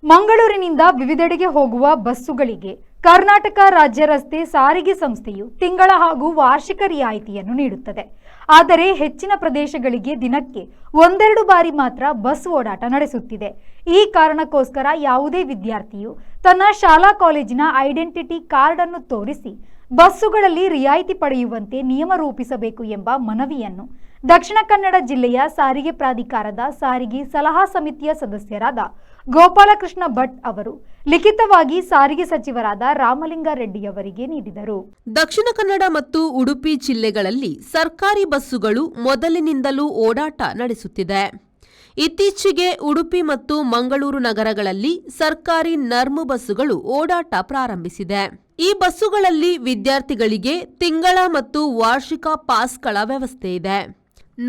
ಮಂಗಳೂರಿನಿಂದ ವಿವಿಧೆಡೆಗೆ ಹೋಗುವ ಬಸ್ಸುಗಳಿಗೆ ಕರ್ನಾಟಕ ರಾಜ್ಯ ರಸ್ತೆ ಸಾರಿಗೆ ಸಂಸ್ಥೆಯು ತಿಂಗಳ ಹಾಗೂ ವಾರ್ಷಿಕ ರಿಯಾಯಿತಿಯನ್ನು ನೀಡುತ್ತದೆ. ಆದರೆ ಹೆಚ್ಚಿನ ಪ್ರದೇಶಗಳಿಗೆ ದಿನಕ್ಕೆ ಒಂದೆರಡು ಬಾರಿ ಮಾತ್ರ ಬಸ್ ಓಡಾಟ ನಡೆಸುತ್ತಿದೆ. ಈ ಕಾರಣಕ್ಕೋಸ್ಕರ ಯಾವುದೇ ವಿದ್ಯಾರ್ಥಿಯು ತನ್ನ ಶಾಲಾ ಕಾಲೇಜಿನ ಐಡೆಂಟಿಟಿ ಕಾರ್ಡ್ ಅನ್ನು ತೋರಿಸಿ ಬಸ್ಸುಗಳಲ್ಲಿ ರಿಯಾಯಿತಿ ಪಡೆಯುವಂತೆ ನಿಯಮ ರೂಪಿಸಬೇಕು ಎಂಬ ಮನವಿಯನ್ನು ದಕ್ಷಿಣ ಕನ್ನಡ ಜಿಲ್ಲೆಯ ಸಾರಿಗೆ ಪ್ರಾಧಿಕಾರದ ಸಾರಿಗೆ ಸಲಹಾ ಸಮಿತಿಯ ಸದಸ್ಯರಾದ ಗೋಪಾಲಕೃಷ್ಣ ಭಟ್ ಅವರು ಲಿಖಿತವಾಗಿ ಸಾರಿಗೆ ಸಚಿವರಾದ ರಾಮಲಿಂಗಾರೆಡ್ಡಿ ಅವರಿಗೆ ನೀಡಿದರು. ದಕ್ಷಿಣ ಕನ್ನಡ ಮತ್ತು ಉಡುಪಿ ಜಿಲ್ಲೆಗಳಲ್ಲಿ ಸರ್ಕಾರಿ ಬಸ್ಸುಗಳು ಮೊದಲಿನಿಂದಲೂ ಓಡಾಟ ನಡೆಸುತ್ತಿದೆ. ಇತ್ತೀಚೆಗೆ ಉಡುಪಿ ಮತ್ತು ಮಂಗಳೂರು ನಗರಗಳಲ್ಲಿ ಸರ್ಕಾರಿ ನರ್ಮು ಬಸ್ಸುಗಳು ಓಡಾಟ ಪ್ರಾರಂಭಿಸಿದೆ. ಈ ಬಸ್ಸುಗಳಲ್ಲಿ ವಿದ್ಯಾರ್ಥಿಗಳಿಗೆ ತಿಂಗಳ ಮತ್ತು ವಾರ್ಷಿಕ ಪಾಸ್ಗಳ ವ್ಯವಸ್ಥೆ ಇದೆ.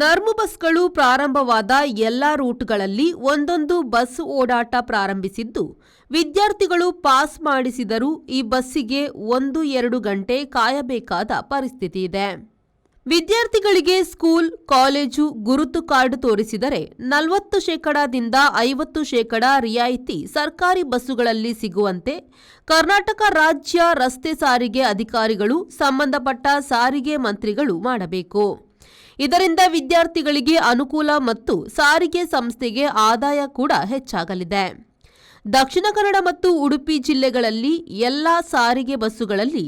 ನರ್ಮು ಬಸ್ಗಳು ಪ್ರಾರಂಭವಾದ ಎಲ್ಲಾ ರೂಟ್ಗಳಲ್ಲಿ ಒಂದೊಂದು ಬಸ್ ಓಡಾಟ ಪ್ರಾರಂಭಿಸಿದ್ದು, ವಿದ್ಯಾರ್ಥಿಗಳು ಪಾಸ್ ಮಾಡಿಸಿದರೂ ಈ ಬಸ್ಸಿಗೆ 1-2 ಗಂಟೆ ಕಾಯಬೇಕಾದ ಪರಿಸ್ಥಿತಿ ಇದೆ. ವಿದ್ಯಾರ್ಥಿಗಳಿಗೆ ಸ್ಕೂಲ್, ಕಾಲೇಜು ಗುರುತು ಕಾರ್ಡ್ ತೋರಿಸಿದರೆ 40% 50% ರಿಯಾಯಿತಿ ಸರ್ಕಾರಿ ಬಸ್ಸುಗಳಲ್ಲಿ ಸಿಗುವಂತೆ ಕರ್ನಾಟಕ ರಾಜ್ಯ ರಸ್ತೆ ಸಾರಿಗೆ ಅಧಿಕಾರಿಗಳು ಸಂಬಂಧಪಟ್ಟ ಸಾರಿಗೆ ಮಂತ್ರಿಗಳು ಮಾಡಬೇಕು. ಇದರಿಂದ ವಿದ್ಯಾರ್ಥಿಗಳಿಗೆ ಅನುಕೂಲ ಮತ್ತು ಸಾರಿಗೆ ಸಂಸ್ಥೆಗೆ ಆದಾಯ ಕೂಡ ಹೆಚ್ಚಾಗಲಿದೆ. ದಕ್ಷಿಣ ಕನ್ನಡ ಮತ್ತು ಉಡುಪಿ ಜಿಲ್ಲೆಗಳಲ್ಲಿ ಎಲ್ಲಾ ಸಾರಿಗೆ ಬಸ್ಸುಗಳಲ್ಲಿ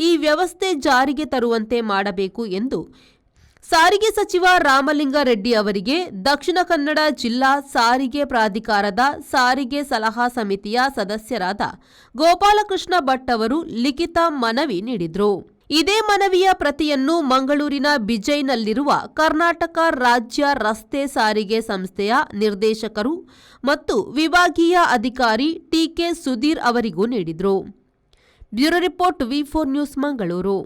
ಈ ವ್ಯವಸ್ಥೆ ಜಾರಿಗೆ ತರುವಂತೆ ಮಾಡಬೇಕು ಎಂದು ಸಾರಿಗೆ ಸಚಿವ ರಾಮಲಿಂಗಾರೆಡ್ಡಿ ಅವರಿಗೆ ದಕ್ಷಿಣ ಕನ್ನಡ ಜಿಲ್ಲಾ ಸಾರಿಗೆ ಪ್ರಾಧಿಕಾರದ ಸಾರಿಗೆ ಸಲಹಾ ಸಮಿತಿಯ ಸದಸ್ಯರಾದ ಗೋಪಾಲಕೃಷ್ಣ ಭಟ್ ಅವರು ಲಿಖಿತ ಮನವಿ ನೀಡಿದರು. ಇದೇ ಮನವಿಯ ಪ್ರತಿಯನ್ನು ಮಂಗಳೂರಿನ ಬಿಜೈನಲ್ಲಿರುವ ಕರ್ನಾಟಕ ರಾಜ್ಯ ರಸ್ತೆ ಸಾರಿಗೆ ಸಂಸ್ಥೆಯ ನಿರ್ದೇಶಕರು ಮತ್ತು ವಿಭಾಗೀಯ ಅಧಿಕಾರಿ ಟಿಕೆ ಸುಧೀರ್ ಅವರಿಗೂ ನೀಡಿದರು. Bureau report V4 news Mangaluru.